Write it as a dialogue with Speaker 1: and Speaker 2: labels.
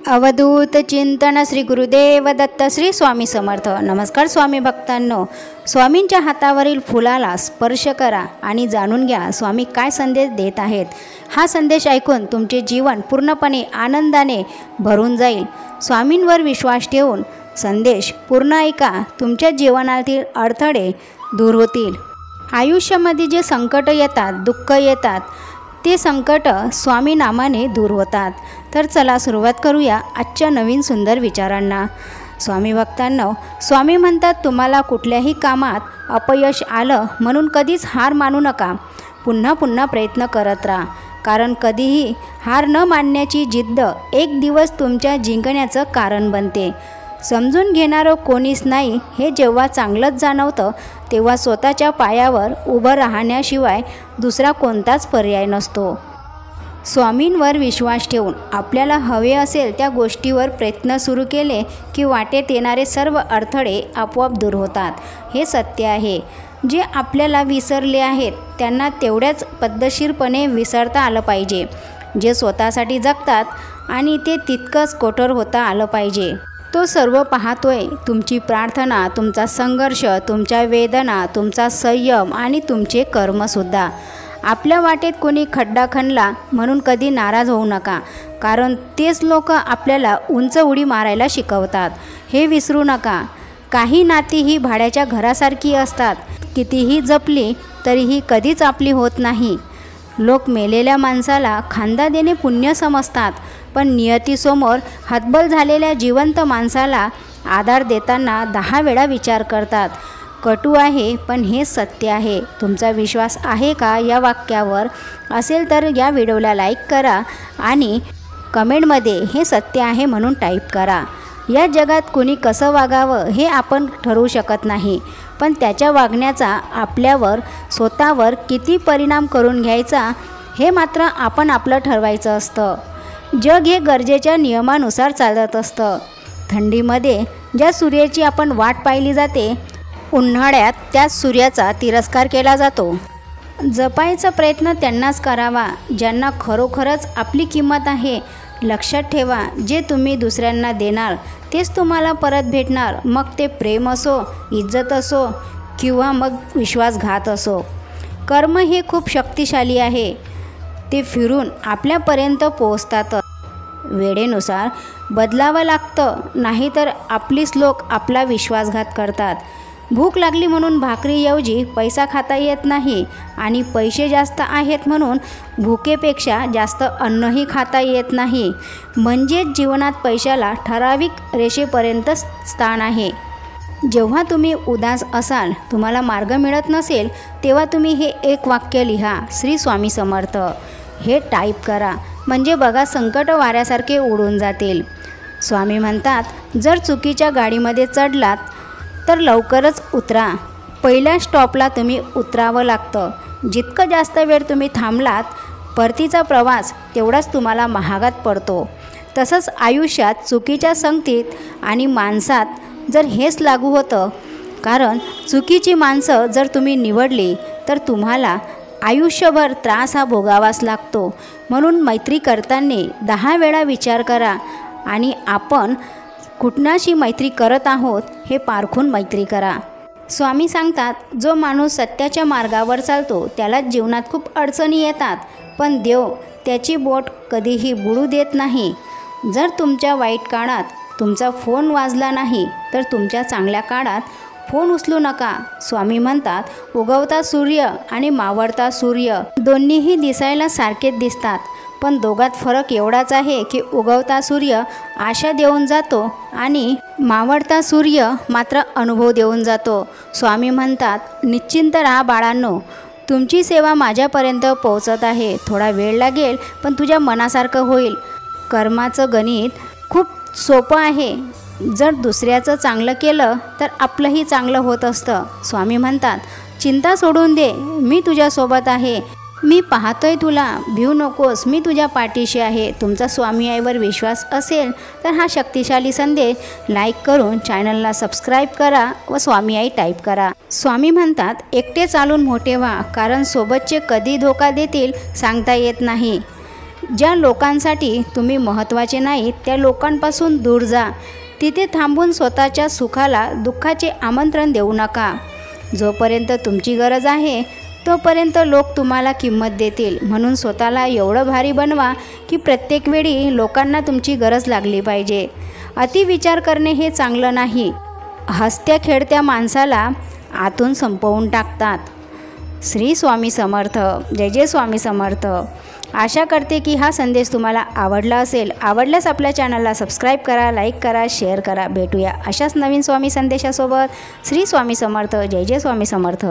Speaker 1: अवधूत चिंतन श्री गुरुदेव दत्त श्री स्वामी समर्थ। नमस्कार स्वामी भक्तांनो, स्वामींच्या हातावरील फुलाला स्पर्श करा आणि जाणून घ्या स्वामी काय संदेश देत आहेत। हा संदेश ऐकून तुमचे जीवन पूर्णपणे आनंदाने भरून जाईल। स्वामींवर विश्वास ठेवून संदेश पूर्ण ऐका, तुमच्या जीवनातील अडथळे दूर होतील। आयुष्यामध्ये जे संकट येतात, दुःख येतात, ते संकट स्वामी नामाने दूर होतात। तर चला सुरुवात करूया आजच्या नवीन सुंदर विचारांना। स्वामी भक्तांनो, स्वामी म्हणतात तुम्हाला कुठल्याही कामात अपयश आलं म्हणून कधीच हार मानू नका। पुन्हा पुन्हा प्रयत्न करत राहा, कारण कधीही हार न मानण्याची जिद्द एक दिवस तुमच्या जिंकण्याचं कारण बनते। समजून घेणारं कोणीच नाही हे जेव्हा चांगलंच जाणवतं तेव्हा स्वतःच्या पायावर उभं राहण्याशिवाय दुसरा कोणताच पर्याय नसतो। स्वामींवर विश्वास ठेवून आपल्याला हवे असेल त्या गोष्टीवर प्रयत्न सुरू केले की वाटेत येणारे सर्व अडथळे आपोआप दूर होतात। हे सत्य आहे। जे आपल्याला विसरले आहेत त्यांना तेवढ्याच पद्धतशीरपणे विसरता आलं पाहिजे। जे स्वतःसाठी जगतात आणि ते तितकंच कठोर होता आलं पाहिजे। तो सर्व पाहतोय, तुमची प्रार्थना, तुमचा संघर्ष, तुमच्या वेदना, तुमचा संयम आणि तुमचे कर्मसुद्धा। आपल्या वाटेत कोणी खड्डा खणला म्हणून कधी नाराज होऊ नका, कारण तेच लोक आपल्याला उंच उडी मारायला शिकवतात हे विसरू नका। काही नाती ही भाड्याच्या घरासारखी असतात, कितीही जपली तरीही कधीच आपली होत नाही। लोक मेलेल्या माणसाला खांदा देणे पुण्य समजतात, पण नियतीसमोर हतबल झालेल्या जिवंत माणसाला आधार देताना 10 वेळा विचार करतात। कटू आहे पण हे सत्य आहे। तुमचा विश्वास आहे का या वाक्यावर? असेल तर या व्हिडिओला लाईक करा आणि कमेंटमध्ये हे सत्य आहे म्हणून टाईप करा। या जगात कोणी कसं वागावं हे आपण ठरवू शकत नाही, पण त्याच्या वागण्याचा आपल्यावर स्वतःवर किती परिणाम करून घ्यायचा हे मात्र आपण आपलं ठरवायचं असतं। जग हे गरजेच्या नियमानुसार चालत असतं। थंडीमध्ये ज्या सूर्याची आपण वाट पाहिली जाते, उन्हाळ्यात त्याच सूर्याचा तिरस्कार केला जातो। जपायचा प्रयत्न त्यांनाच करावा ज्यांना खरोखरच आपली किंमत आहे। लक्षात ठेवा, जे तुम्ही दुसऱ्यांना देणार तेच तुम्हाला परत भेटणार, मग ते प्रेम असो, इज्जत असो किंवा मग विश्वासघात असो। कर्म हे खूप शक्तिशाली आहे, ते फिरून आपल्यापर्यंत पोहोचतात। वेळेनुसार बदलावं लागतं, नाहीतर आपलीच लोक आपला विश्वासघात करतात। भूक लागली म्हणून भाकरीऐवजी पैसा खाता येत नाही, आणि पैसे जास्त आहेत म्हणून भुकेपेक्षा जास्त अन्नही खाता येत नाही। म्हणजेच जीवनात पैशाला ठराविक रेषेपर्यंत स्थान आहे। जेव्हा तुम्ही उदास असाल, तुम्हाला मार्ग मिळत नसेल, तेव्हा तुम्ही हे एक वाक्य लिहा, श्री स्वामी समर्थ, हे टाईप करा, म्हणजे बघा संकट वाऱ्यासारखे उडून जातील। स्वामी म्हणतात जर चुकीच्या गाडीमध्ये चढलात तर लवकरच उतरा। पहिल्या स्टॉपला तुम्ही उतरावं लागतं। जितकं जास्त वेळ तुम्ही थांबलात, परतीचा प्रवास तेवढाच तुम्हाला महागात पडतो। तसंच आयुष्यात चुकीच्या संगतीत आणि माणसात जर हेच लागू होतं, कारण चुकीची माणसं जर तुम्ही निवडली तर तुम्हाला आयुष्यभर त्रास हा भोगावाच लागतो। म्हणून मैत्री करताना 10 वेळा विचार करा आणि आपण कुणाशी मैत्री करत आहोत हे पारखून मैत्री करा। स्वामी सांगतात जो माणूस सत्याच्या मार्गावर चालतो त्याला जीवनात खूप अडचणी येतात, पण देव त्याची बोट कधीही बुडू देत नाही। जर तुमच्या वाईट काळात तुमचा फोन वाजला नाही तर तुमच्या चांगल्या काळात फोन उचलू नका। स्वामी म्हणतात उगवता सूर्य आणि मावळता सूर्य दोन्हीही दिसायला सारखेच दिसतात, पण दोघात फरक एवढाच आहे की उगवता सूर्य आशा देऊन जातो आणि मावळता सूर्य मात्र अनुभव देऊन जातो। स्वामी म्हणतात निश्चिंत राहा बाळांनो, तुमची सेवा माझ्यापर्यंत पोहोचत आहे। थोडा वेळ लागेल, पण तुझ्या मनासारखं होईल। कर्माचं गणित खूप सोपं आहे। जर दुसऱ्याचं चांगलं केलं तर आपलंही चांगलं होत असतं। स्वामी म्हणतात चिंता सोडून दे, मी तुझ्यासोबत आहे, मी पाहतोय तुला, भिऊ नकोस, मी तुझ्या पाठीशी आहे। तुमचा स्वामी आईवर विश्वास असेल तर हा शक्तिशाली संदेश लाईक करून चॅनलला सबस्क्राईब करा व स्वामी आई टाईप करा। स्वामी म्हणतात एकटे चालून मोठे व्हा, कारण सोबतचे कधी धोका देतील सांगता येत नाही। ज्या लोकांसाठी तुम्ही महत्त्वाचे नाही त्या लोकांपासून दूर जा. तिथे थांबून स्वतःच्या सुखाला दुःखाचे आमंत्रण देऊ नका. जोपर्यंत तुमची गरज आहे तोपर्यंत लोक तुम्हाला किंमत देतील. म्हणून स्वतःला एवढं भारी बनवा की प्रत्येक वेळी लोकांना तुमची गरज लागली पाहिजे. अति विचार करणे हे चांगलं नाही. हसत्या खेळत्या माणसाला आतून संपवून टाकतात. श्री स्वामी समर्थ. जय जय स्वामी समर्थ. आशा करते की हा संदेश तुम्हाला आवडला असेल. आवडल्यास आपल्या चॅनलला सबस्क्राईब करा, लाईक करा, शेअर करा. भेटूया अशाच नवीन स्वामी संदेशासोबत. श्री स्वामी समर्थ. जय जय स्वामी समर्थ.